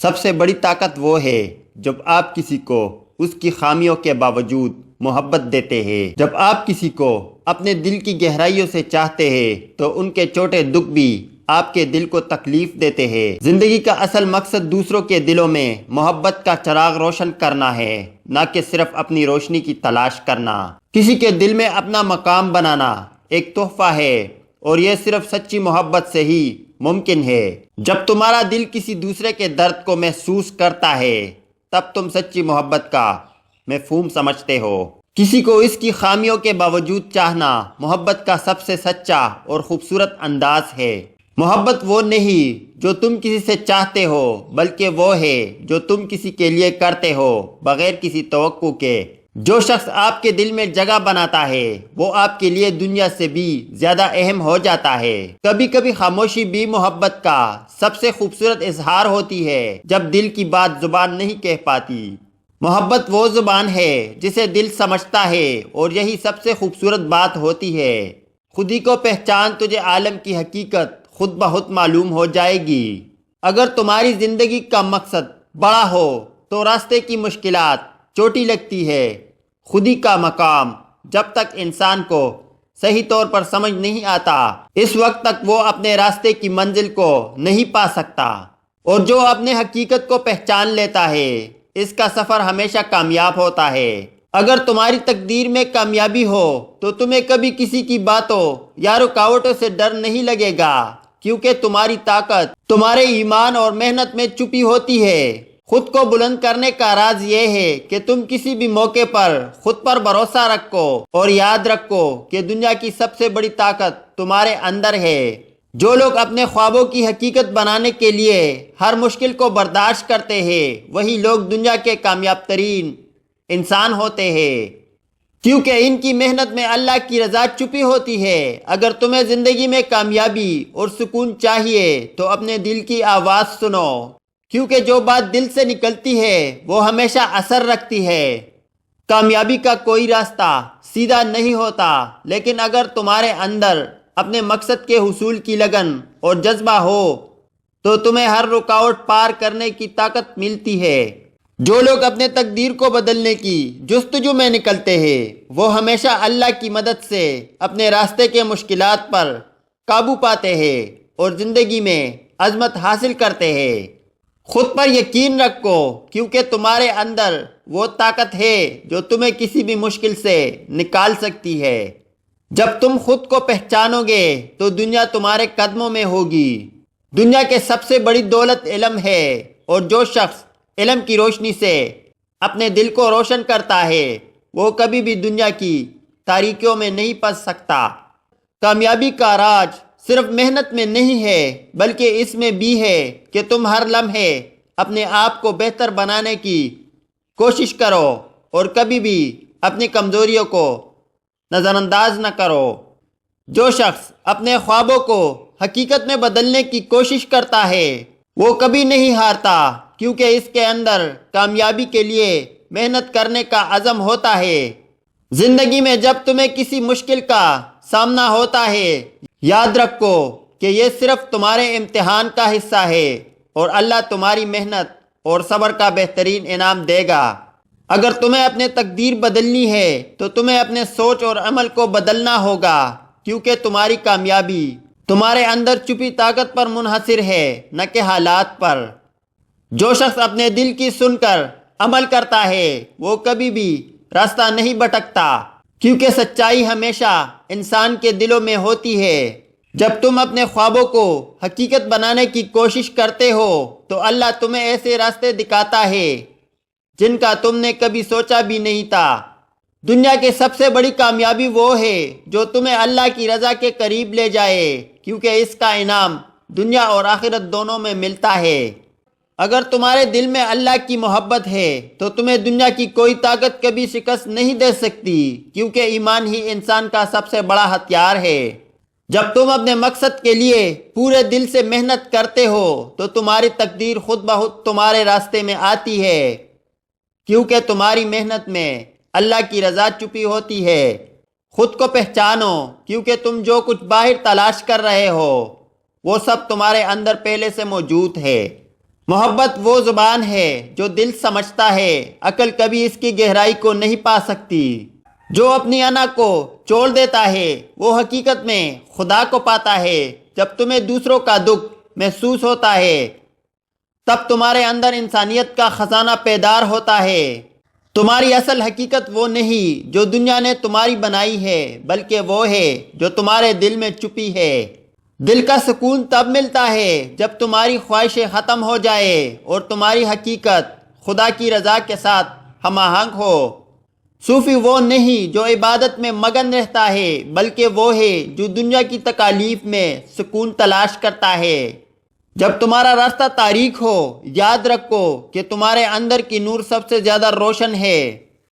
سب سے بڑی طاقت وہ ہے جب آپ کسی کو اس کی خامیوں کے باوجود محبت دیتے ہیں۔ جب آپ کسی کو اپنے دل کی گہرائیوں سے چاہتے ہیں تو ان کے چھوٹے دکھ بھی آپ کے دل کو تکلیف دیتے ہیں۔ زندگی کا اصل مقصد دوسروں کے دلوں میں محبت کا چراغ روشن کرنا ہے، نہ کہ صرف اپنی روشنی کی تلاش کرنا۔ کسی کے دل میں اپنا مقام بنانا ایک تحفہ ہے، اور یہ صرف سچی محبت سے ہی ممکن ہے۔ جب تمہارا دل کسی دوسرے کے درد کو محسوس کرتا ہے تب تم سچی محبت کا مفہوم سمجھتے ہو۔ کسی کو اس کی خامیوں کے باوجود چاہنا محبت کا سب سے سچا اور خوبصورت انداز ہے۔ محبت وہ نہیں جو تم کسی سے چاہتے ہو، بلکہ وہ ہے جو تم کسی کے لیے کرتے ہو بغیر کسی توقع کے۔ جو شخص آپ کے دل میں جگہ بناتا ہے وہ آپ کے لیے دنیا سے بھی زیادہ اہم ہو جاتا ہے۔ کبھی کبھی خاموشی بھی محبت کا سب سے خوبصورت اظہار ہوتی ہے، جب دل کی بات زبان نہیں کہہ پاتی۔ محبت وہ زبان ہے جسے دل سمجھتا ہے، اور یہی سب سے خوبصورت بات ہوتی ہے۔ خودی کو پہچان، تجھے عالم کی حقیقت خود بخود معلوم ہو جائے گی۔ اگر تمہاری زندگی کا مقصد بڑا ہو تو راستے کی مشکلات چھوٹی لگتی ہے۔ خودی کا مقام جب تک انسان کو صحیح طور پر سمجھ نہیں آتا، اس وقت تک وہ اپنے راستے کی منزل کو نہیں پا سکتا، اور جو اپنے حقیقت کو پہچان لیتا ہے اس کا سفر ہمیشہ کامیاب ہوتا ہے۔ اگر تمہاری تقدیر میں کامیابی ہو تو تمہیں کبھی کسی کی باتوں یا رکاوٹوں سے ڈر نہیں لگے گا، کیونکہ تمہاری طاقت تمہارے ایمان اور محنت میں چھپی ہوتی ہے۔ خود کو بلند کرنے کا راز یہ ہے کہ تم کسی بھی موقع پر خود پر بھروسہ رکھو، اور یاد رکھو کہ دنیا کی سب سے بڑی طاقت تمہارے اندر ہے۔ جو لوگ اپنے خوابوں کی حقیقت بنانے کے لیے ہر مشکل کو برداشت کرتے ہیں، وہی لوگ دنیا کے کامیاب ترین انسان ہوتے ہیں، کیونکہ ان کی محنت میں اللہ کی رضا چھپی ہوتی ہے۔ اگر تمہیں زندگی میں کامیابی اور سکون چاہیے تو اپنے دل کی آواز سنو، کیونکہ جو بات دل سے نکلتی ہے وہ ہمیشہ اثر رکھتی ہے۔ کامیابی کا کوئی راستہ سیدھا نہیں ہوتا، لیکن اگر تمہارے اندر اپنے مقصد کے حصول کی لگن اور جذبہ ہو تو تمہیں ہر رکاوٹ پار کرنے کی طاقت ملتی ہے۔ جو لوگ اپنے تقدیر کو بدلنے کی جستجو میں نکلتے ہیں وہ ہمیشہ اللہ کی مدد سے اپنے راستے کے مشکلات پر قابو پاتے ہیں اور زندگی میں عظمت حاصل کرتے ہیں۔ خود پر یقین رکھو، کیونکہ تمہارے اندر وہ طاقت ہے جو تمہیں کسی بھی مشکل سے نکال سکتی ہے۔ جب تم خود کو پہچانو گے تو دنیا تمہارے قدموں میں ہوگی۔ دنیا کے سب سے بڑی دولت علم ہے، اور جو شخص علم کی روشنی سے اپنے دل کو روشن کرتا ہے وہ کبھی بھی دنیا کی تاریکیوں میں نہیں پھنس سکتا۔ کامیابی کا راز صرف محنت میں نہیں ہے، بلکہ اس میں بھی ہے کہ تم ہر لمحے اپنے آپ کو بہتر بنانے کی کوشش کرو، اور کبھی بھی اپنی کمزوریوں کو نظر انداز نہ کرو۔ جو شخص اپنے خوابوں کو حقیقت میں بدلنے کی کوشش کرتا ہے وہ کبھی نہیں ہارتا، کیونکہ اس کے اندر کامیابی کے لیے محنت کرنے کا عزم ہوتا ہے۔ زندگی میں جب تمہیں کسی مشکل کا سامنا ہوتا ہے، یاد رکھو کہ یہ صرف تمہارے امتحان کا حصہ ہے، اور اللہ تمہاری محنت اور صبر کا بہترین انعام دے گا۔ اگر تمہیں اپنے تقدیر بدلنی ہے تو تمہیں اپنے سوچ اور عمل کو بدلنا ہوگا، کیونکہ تمہاری کامیابی تمہارے اندر چھپی طاقت پر منحصر ہے، نہ کہ حالات پر۔ جو شخص اپنے دل کی سن کر عمل کرتا ہے وہ کبھی بھی راستہ نہیں بھٹکتا، کیونکہ سچائی ہمیشہ انسان کے دلوں میں ہوتی ہے۔ جب تم اپنے خوابوں کو حقیقت بنانے کی کوشش کرتے ہو تو اللہ تمہیں ایسے راستے دکھاتا ہے جن کا تم نے کبھی سوچا بھی نہیں تھا۔ دنیا کی سب سے بڑی کامیابی وہ ہے جو تمہیں اللہ کی رضا کے قریب لے جائے، کیونکہ اس کا انعام دنیا اور آخرت دونوں میں ملتا ہے۔ اگر تمہارے دل میں اللہ کی محبت ہے تو تمہیں دنیا کی کوئی طاقت کبھی شکست نہیں دے سکتی، کیونکہ ایمان ہی انسان کا سب سے بڑا ہتھیار ہے۔ جب تم اپنے مقصد کے لیے پورے دل سے محنت کرتے ہو تو تمہاری تقدیر خود بخود تمہارے راستے میں آتی ہے، کیونکہ تمہاری محنت میں اللہ کی رضا چھپی ہوتی ہے۔ خود کو پہچانو، کیونکہ تم جو کچھ باہر تلاش کر رہے ہو وہ سب تمہارے اندر پہلے سے موجود ہے۔ محبت وہ زبان ہے جو دل سمجھتا ہے، عقل کبھی اس کی گہرائی کو نہیں پا سکتی۔ جو اپنی انا کو چھوڑ دیتا ہے وہ حقیقت میں خدا کو پاتا ہے۔ جب تمہیں دوسروں کا دکھ محسوس ہوتا ہے تب تمہارے اندر انسانیت کا خزانہ بیدار ہوتا ہے۔ تمہاری اصل حقیقت وہ نہیں جو دنیا نے تمہاری بنائی ہے، بلکہ وہ ہے جو تمہارے دل میں چھپی ہے۔ دل کا سکون تب ملتا ہے جب تمہاری خواہشیں ختم ہو جائے اور تمہاری حقیقت خدا کی رضا کے ساتھ ہم آہنگ ہو۔ صوفی وہ نہیں جو عبادت میں مگن رہتا ہے، بلکہ وہ ہے جو دنیا کی تکالیف میں سکون تلاش کرتا ہے۔ جب تمہارا راستہ تاریک ہو، یاد رکھو کہ تمہارے اندر کی نور سب سے زیادہ روشن ہے۔